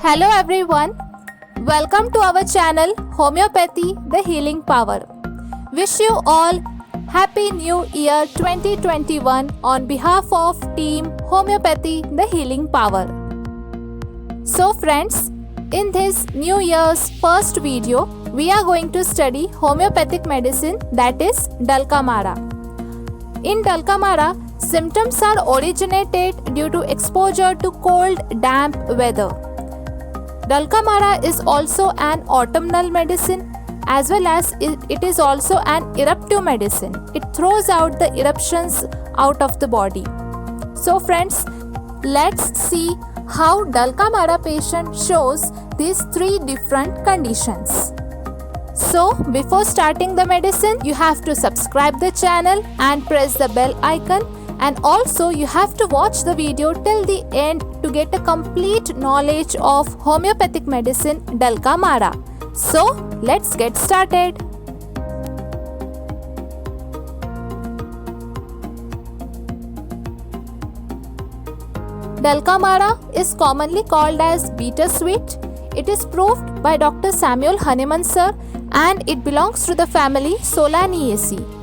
Hello everyone, welcome to our channel Homoeopathy The Healing Power. Wish you all Happy New Year 2021 on behalf of Team Homoeopathy The Healing Power. So friends, in this New Year's first video, we are going to study homeopathic medicine, that is Dulcamara. In Dulcamara, symptoms are originated due to exposure to cold, damp weather. Dulcamara is also an autumnal medicine as well as it is also an eruptive medicine. It throws out the eruptions out of the body. So friends, let's see how Dulcamara patient shows these three different conditions. So before starting the medicine, you have to subscribe the channel and press the bell icon. And also you have to watch the video till the end to get a complete knowledge of homeopathic medicine Dulcamara. So let's get started. Dulcamara is commonly called as bittersweet. It is proved by Dr. Samuel Hahnemann sir and it belongs to the family Solanaceae.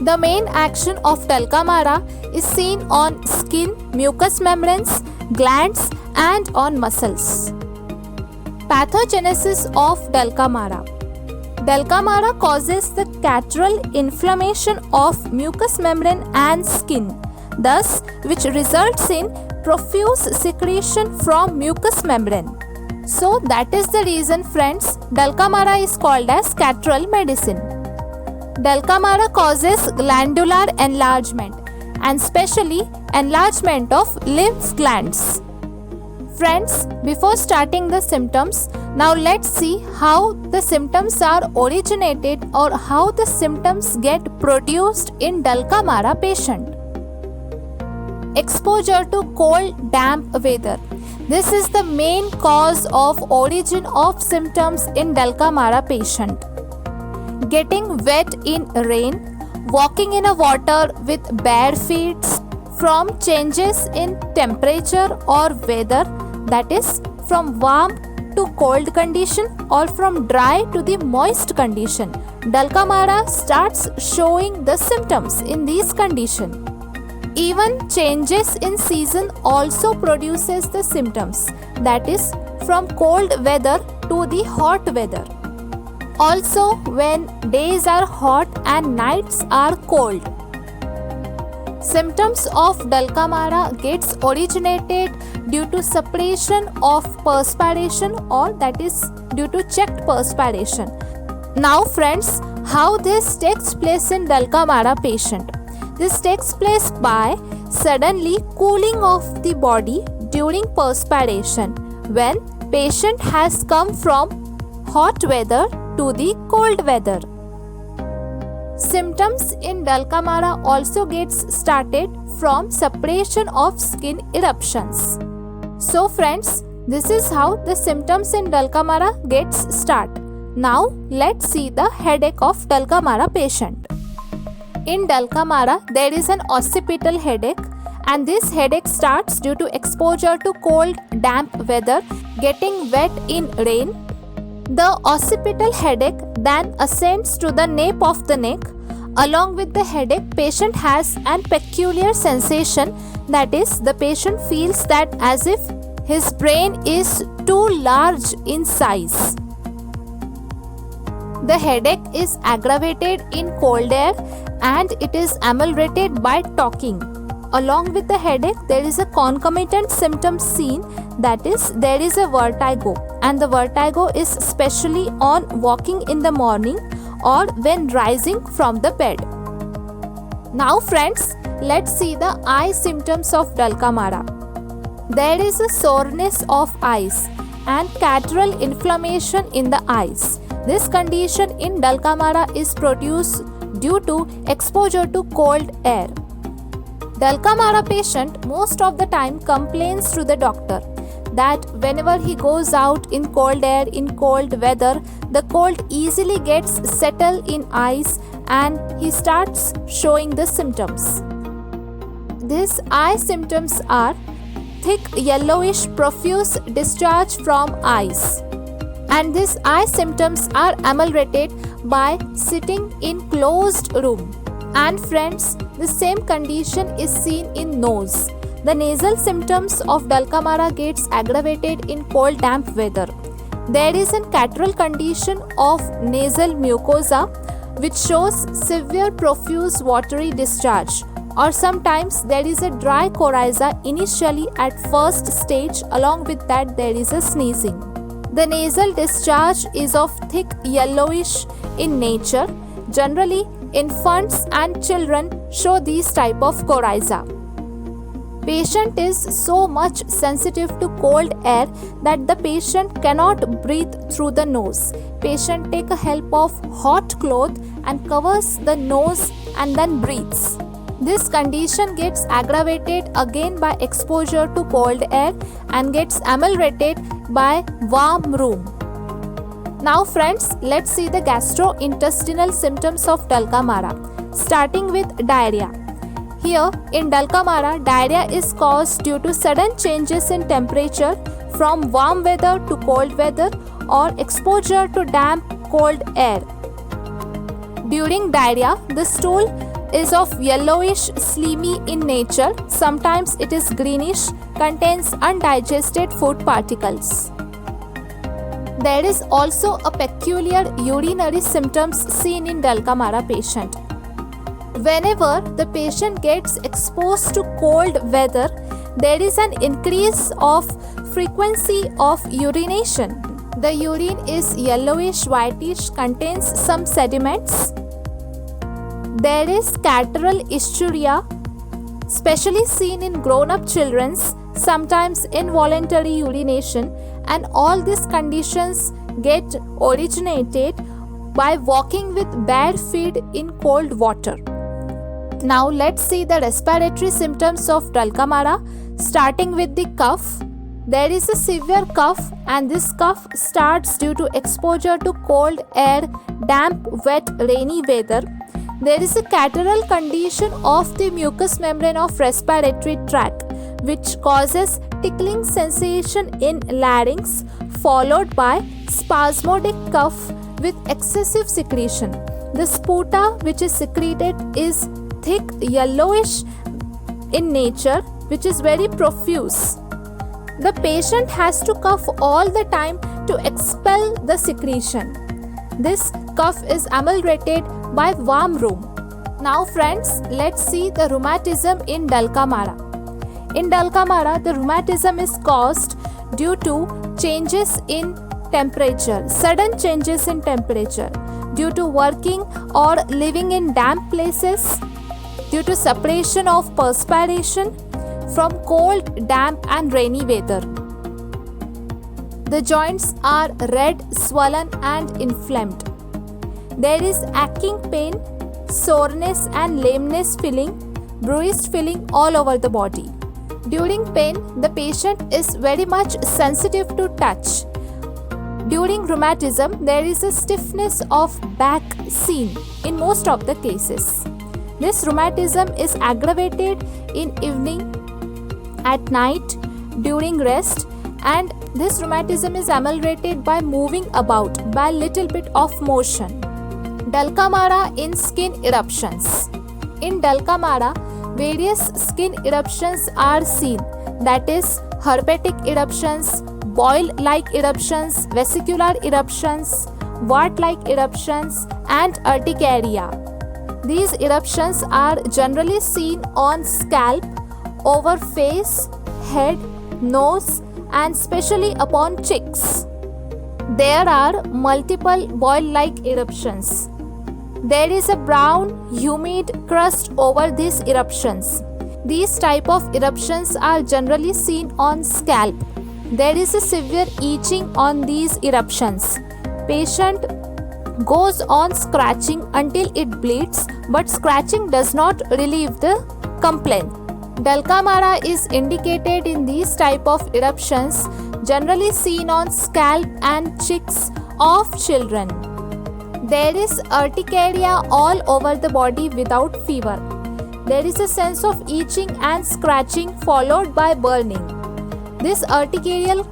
The main action of Dulcamara is seen on skin, mucous membranes, glands and on muscles. Pathogenesis of Dulcamara. Dulcamara causes the catral inflammation of mucous membrane and skin, thus which results in profuse secretion from mucous membrane. So that is the reason friends, Dulcamara is called as catral medicine. Dulcamara causes glandular enlargement and specially enlargement of lymph glands. Friends, before starting the symptoms, now let's see how the symptoms are originated or how the symptoms get produced in Dulcamara patient. Exposure to cold, damp weather. This is the main cause of origin of symptoms in Dulcamara patient. Getting wet in rain, walking in a water with bare feet, from changes in temperature or weather, that is from warm to cold condition or from dry to the moist condition. Dulcamara starts showing the symptoms in these conditions. Even changes in season also produces the symptoms, that is from cold weather to the hot weather. Also when days are hot and nights are cold. Symptoms of Dulcamara gets originated due to suppression of perspiration or that is due to checked perspiration. Now friends, how this takes place in Dulcamara patient? This takes place by suddenly cooling of the body during perspiration when patient has come from hot weather to the cold weather. Symptoms in Dulcamara also gets started from suppression of skin eruptions. So friends, this is how the symptoms in Dulcamara gets start. Now let's see the headache of Dulcamara patient. In Dulcamara, there is an occipital headache and this headache starts due to exposure to cold, damp weather, getting wet in rain. The occipital headache then ascends to the nape of the neck. Along with the headache, patient has an peculiar sensation, that is, the patient feels that as if his brain is too large in size. The headache is aggravated in cold air and it is ameliorated by talking. Along with the headache, there is a concomitant symptom seen, that is, there is a vertigo, and the vertigo is especially on walking in the morning or when rising from the bed. Now friends, let's see the eye symptoms of Dulcamara. There is a soreness of eyes and catral inflammation in the eyes. This condition in Dulcamara is produced due to exposure to cold air. Dulcamara patient most of the time complains to the doctor that whenever he goes out in cold air, in cold weather, the cold easily gets settled in eyes and he starts showing the symptoms. These eye symptoms are thick yellowish profuse discharge from eyes. And these eye symptoms are ameliorated by sitting in closed room. And friends, the same condition is seen in nose. The nasal symptoms of Dulcamara gets aggravated in cold damp weather. There is a catarrhal condition of nasal mucosa which shows severe profuse watery discharge, or sometimes there is a dry coryza initially at first stage. Along with that there is a sneezing. The nasal discharge is of thick yellowish in nature. Generally, infants and children show these type of coryza. Patient is so much sensitive to cold air that the patient cannot breathe through the nose. Patient take a help of hot cloth and covers the nose and then breathes. This condition gets aggravated again by exposure to cold air and gets ameliorated by warm room. Now friends, let's see the gastrointestinal symptoms of Dulcamara, starting with diarrhea. Here in Dulcamara, diarrhea is caused due to sudden changes in temperature from warm weather to cold weather or exposure to damp cold air. During diarrhea, the stool is of yellowish slimy in nature. Sometimes it is greenish, contains undigested food particles. There is also a peculiar urinary symptoms seen in Dulcamara patient. Whenever the patient gets exposed to cold weather, there is an increase of frequency of urination. The urine is yellowish whitish, contains some sediments. There is catarrhal ischurya, especially seen in grown-up children, sometimes involuntary urination, and all these conditions get originated by walking with bare feet in cold water. Now let's see the respiratory symptoms of Dulcamara, starting with the cough. There is a severe cough, and this cough starts due to exposure to cold air, damp, wet, rainy weather. There is a catarrhal condition of the mucous membrane of respiratory tract which causes tickling sensation in larynx, followed by spasmodic cough with excessive secretion. The sputa which is secreted is thick yellowish in nature, which is very profuse. The patient has to cough all the time to expel the secretion. This cough is ameliorated by warm room. Now friends, let's see the rheumatism in Dulcamara. In Dulcamara, the rheumatism is caused due to changes in temperature, sudden changes in temperature, due to working or living in damp places, due to separation of perspiration from cold, damp and rainy weather. The joints are red, swollen and inflamed. There is aching pain, soreness and lameness feeling, bruised feeling all over the body. During pain, the patient is very much sensitive to touch. During rheumatism, there is a stiffness of back seen in most of the cases. This rheumatism is aggravated in evening, at night, during rest, and this rheumatism is ameliorated by moving about, by little bit of motion. Dulcamara in skin eruptions. In Dulcamara, various skin eruptions are seen, that is herpetic eruptions, boil-like eruptions, vesicular eruptions, wart-like eruptions and urticaria. These eruptions are generally seen on scalp, over face, head, nose and especially upon cheeks. There are multiple boil-like eruptions. There is a brown, humid crust over these eruptions. These type of eruptions are generally seen on scalp. There is a severe itching on these eruptions. Patient goes on scratching until it bleeds, but scratching does not relieve the complaint. Dulcamara is indicated in these type of eruptions, generally seen on scalp and cheeks of children. There is urticaria all over the body without fever. There is a sense of itching and scratching followed by burning. These urticarial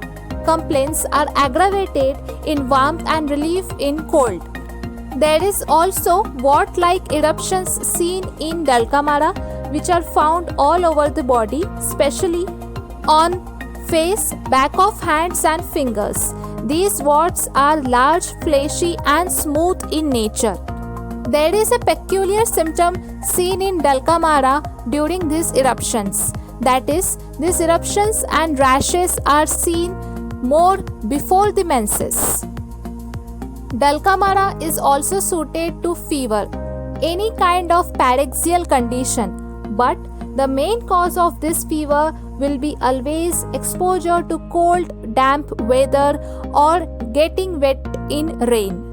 complaints are aggravated in warmth and relief in cold. There is also wart-like eruptions seen in Dulcamara, which are found all over the body, especially on face, back of hands and fingers. These warts are large, fleshy and smooth in nature. There is a peculiar symptom seen in Dulcamara during these eruptions. That is, these eruptions and rashes are seen more before the menses. Dulcamara is also suited to fever, any kind of paraxial condition, but the main cause of this fever will be always exposure to cold, damp weather or getting wet in rain.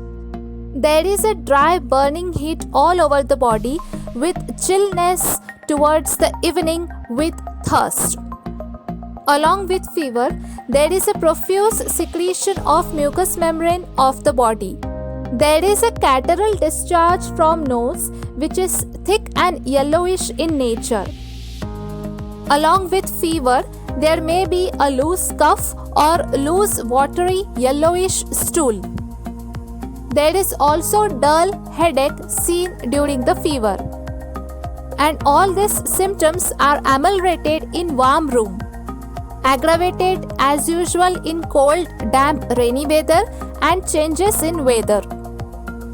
There is a dry burning heat all over the body with chillness towards the evening with thirst. Along with fever, there is a profuse secretion of mucous membrane of the body. There is a catarrhal discharge from nose which is thick and yellowish in nature. Along with fever, there may be a loose cough or loose watery yellowish stool. There is also dull headache seen during the fever. And all these symptoms are ameliorated in warm room, aggravated as usual in cold, damp, rainy weather and changes in weather.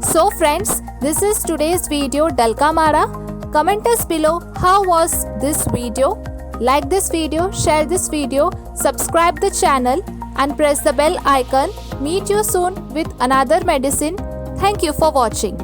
So friends, this is today's video Dulcamara. Comment us below how was this video. Like this video, share this video, subscribe the channel and press the bell icon. Meet you soon with another medicine. Thank you for watching.